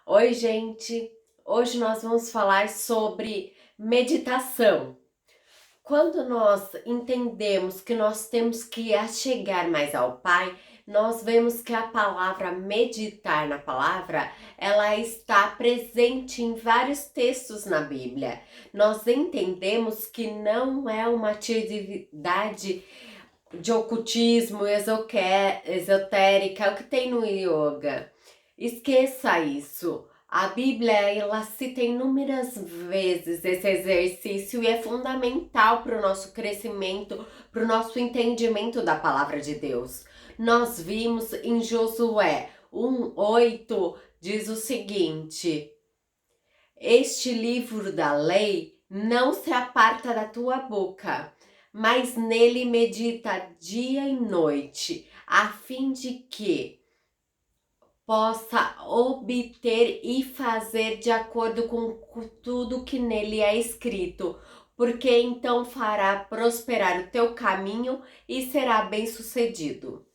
Oi, gente! Hoje nós vamos falar sobre meditação. Quando nós entendemos que nós temos que chegar mais ao Pai, nós vemos que a palavra meditar na palavra, ela está presente em vários textos na Bíblia. Nós entendemos que não é uma atividade de ocultismo, esotérica, é o que tem no yoga. Esqueça isso. A Bíblia, ela cita inúmeras vezes esse exercício e é fundamental para o nosso crescimento, para o nosso entendimento da palavra de Deus. Nós vimos em Josué 1:8 diz o seguinte: Este livro da lei não se aparta da tua boca, mas nele medita dia e noite, a fim de que possa obter e fazer de acordo com tudo que nele é escrito, porque então fará prosperar o teu caminho e será bem-sucedido.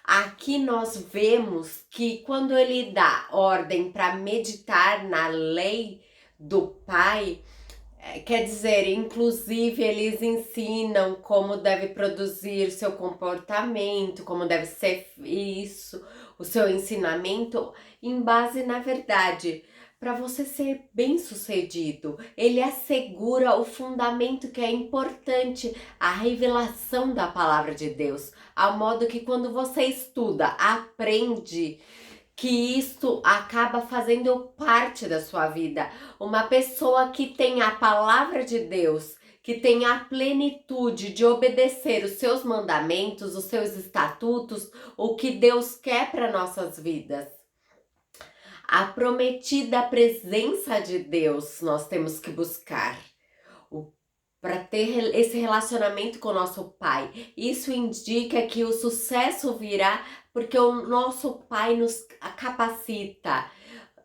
Aqui nós vemos que quando ele dá ordem para meditar na lei do Pai, quer dizer, inclusive eles ensinam como deve produzir seu comportamento, como deve ser isso, o seu ensinamento, em base na verdade. Para você ser bem-sucedido, ele assegura o fundamento que é importante, a revelação da palavra de Deus, ao modo que quando você estuda, aprende, que isto acaba fazendo parte da sua vida. Uma pessoa que tem a palavra de Deus, que tem a plenitude de obedecer os seus mandamentos, os seus estatutos, o que Deus quer para nossas vidas. A prometida presença de Deus nós temos que buscar para ter esse relacionamento com o nosso Pai. Isso indica que o sucesso virá porque o nosso Pai nos capacita,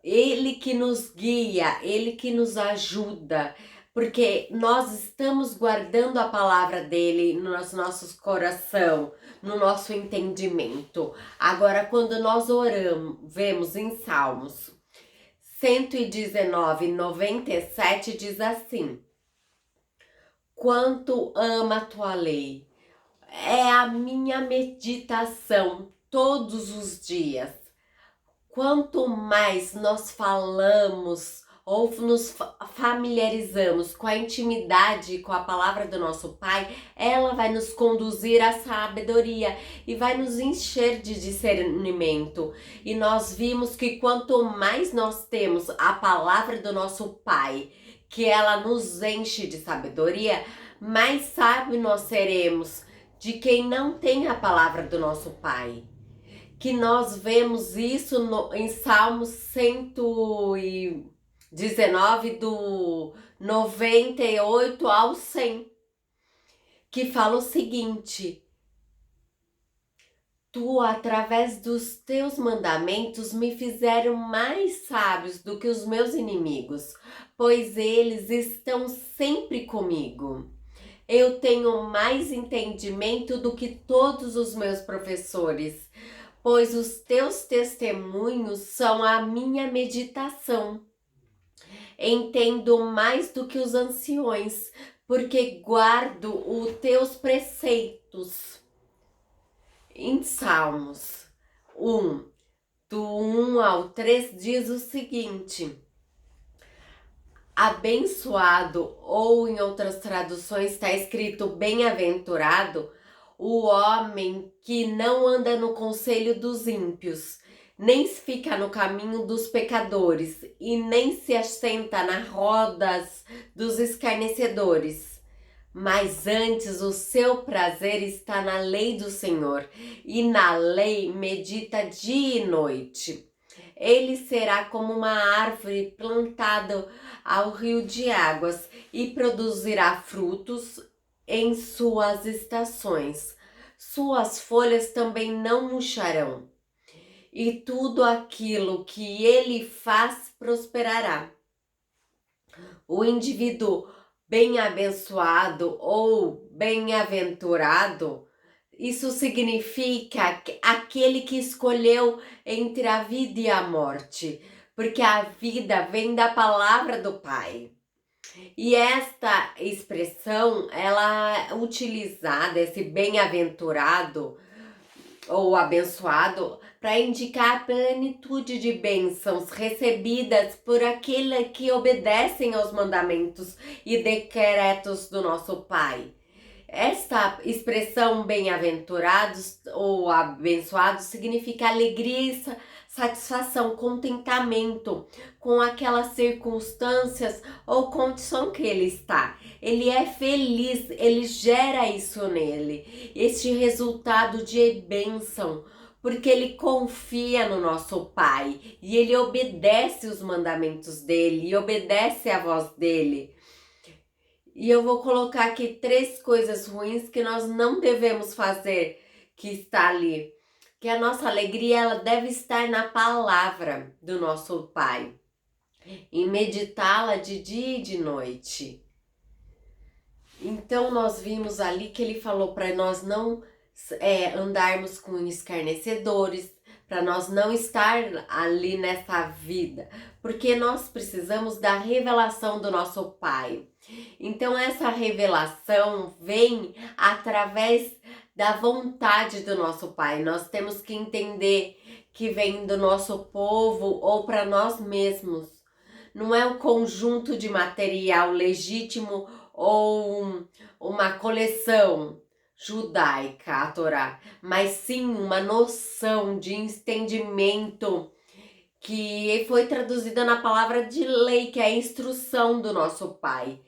Ele que nos guia, Ele que nos ajuda, porque nós estamos guardando a palavra dele no nosso coração, no nosso entendimento. Agora, quando nós oramos, vemos em Salmos 119:97 diz assim: Quanto ama a tua lei, é a minha meditação todos os dias. Quanto mais nós falamos ou nos familiarizamos com a intimidade com a palavra do nosso Pai, ela vai nos conduzir à sabedoria e vai nos encher de discernimento. E nós vimos que quanto mais nós temos a palavra do nosso Pai, que ela nos enche de sabedoria, mais sábio nós seremos de quem não tem a palavra do nosso Pai. Que nós vemos isso em Salmos 119, do 98 ao 100, que fala o seguinte: Tu, através dos teus mandamentos, me fizeram mais sábios do que os meus inimigos, pois eles estão sempre comigo. Eu tenho mais entendimento do que todos os meus professores, pois os teus testemunhos são a minha meditação. Entendo mais do que os anciões, porque guardo os teus preceitos. Em Salmos 1, do 1 ao 3, diz o seguinte: Abençoado, ou em outras traduções está escrito bem-aventurado, o homem que não anda no conselho dos ímpios, nem fica no caminho dos pecadores, e nem se assenta nas rodas dos escarnecedores. Mas antes o seu prazer está na lei do Senhor, e na lei medita dia e noite. Ele será como uma árvore plantada ao rio de águas e produzirá frutos em suas estações. Suas folhas também não murcharão, e tudo aquilo que ele faz prosperará. O indivíduo bem-abençoado ou bem-aventurado, isso significa aquele que escolheu entre a vida e a morte, porque a vida vem da palavra do Pai. E esta expressão, ela é utilizada, esse bem-aventurado ou abençoado, para indicar a plenitude de bênçãos recebidas por aqueles que obedecem aos mandamentos e decretos do nosso Pai. Esta expressão bem-aventurados ou abençoados significa alegria e satisfação, contentamento com aquelas circunstâncias ou condição que ele está. Ele é feliz, ele gera isso nele, este resultado de bênção, porque ele confia no nosso Pai e ele obedece os mandamentos dele e obedece a voz dele. E eu vou colocar aqui 3 coisas ruins que nós não devemos fazer, que está ali. Que a nossa alegria, ela deve estar na palavra do nosso Pai. E meditá-la de dia e de noite. Então nós vimos ali que ele falou para nós não andarmos com escarnecedores, para nós não estar ali nessa vida, porque nós precisamos da revelação do nosso Pai. Então essa revelação vem através da vontade do nosso Pai. Nós temos que entender que vem do nosso povo ou para nós mesmos. Não é um conjunto de material legítimo ou uma coleção judaica, a Torá, mas sim uma noção de entendimento que foi traduzida na palavra de lei, que é a instrução do nosso Pai.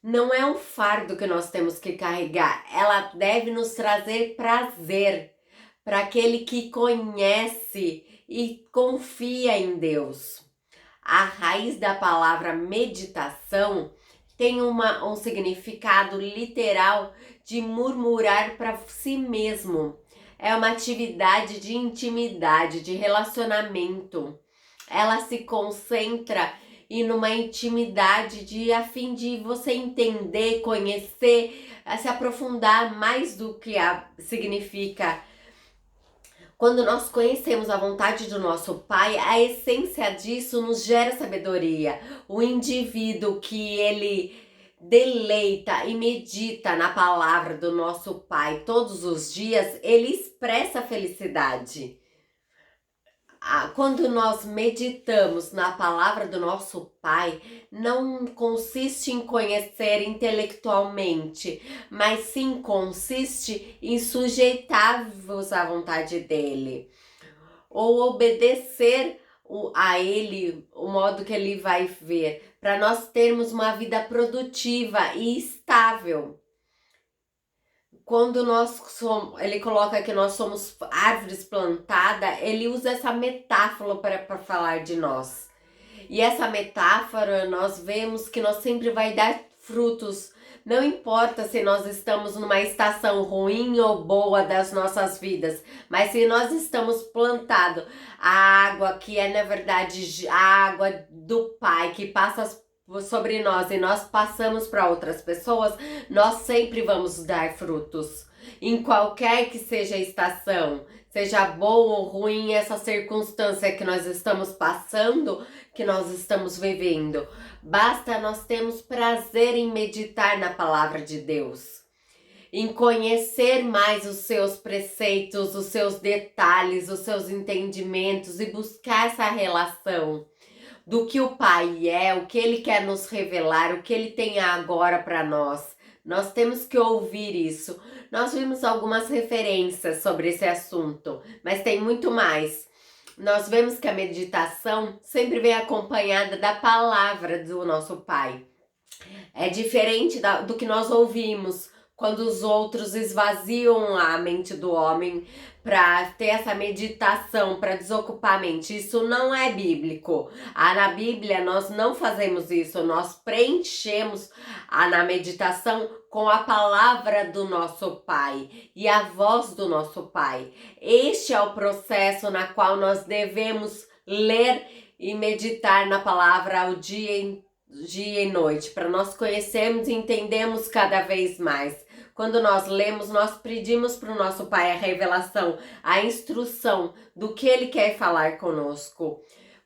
Não é um fardo que nós temos que carregar, ela deve nos trazer prazer para aquele que conhece e confia em Deus. A raiz da palavra meditação tem um significado literal de murmurar para si mesmo. É uma atividade de intimidade, de relacionamento. Ela se concentra em uma intimidade a fim de você entender, conhecer, se aprofundar mais do que significa. Quando nós conhecemos a vontade do nosso Pai, a essência disso nos gera sabedoria. O indivíduo que ele deleita e medita na palavra do nosso Pai todos os dias, ele expressa felicidade. Quando nós meditamos na palavra do nosso Pai, não consiste em conhecer intelectualmente, mas sim consiste em sujeitar-vos à vontade dele, ou obedecer a ele, o modo que ele vai ver, para nós termos uma vida produtiva e estável. Quando ele coloca que nós somos árvores plantadas, ele usa essa metáfora para falar de nós. E essa metáfora, nós vemos que nós sempre vai dar frutos. Não importa se nós estamos numa estação ruim ou boa das nossas vidas, mas se nós estamos plantados, a água que é na verdade a água do Pai que passa sobre nós e nós passamos para outras pessoas, nós sempre vamos dar frutos. Em qualquer que seja a estação, seja boa ou ruim essa circunstância que nós estamos passando, que nós estamos vivendo, basta nós termos prazer em meditar na palavra de Deus, em conhecer mais os seus preceitos, os seus detalhes, os seus entendimentos e buscar essa relação do que o Pai é, o que Ele quer nos revelar, o que Ele tem agora para nós. Nós temos que ouvir isso. Nós vimos algumas referências sobre esse assunto, mas tem muito mais. Nós vemos que a meditação sempre vem acompanhada da palavra do nosso Pai. É diferente do que nós ouvimos quando os outros esvaziam a mente do homem para ter essa meditação, para desocupar a mente. Isso não é bíblico. Na Bíblia nós não fazemos isso, nós preenchemos na meditação com a palavra do nosso Pai e a voz do nosso Pai. Este é o processo na qual nós devemos ler e meditar na palavra ao dia e noite, para nós conhecermos e entendermos cada vez mais. Quando nós lemos, nós pedimos para o nosso Pai a revelação, a instrução do que Ele quer falar conosco.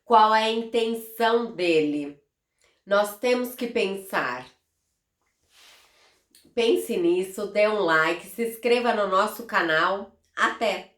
Qual é a intenção dele? Nós temos que pensar. Pense nisso, dê um like, se inscreva no nosso canal. Até!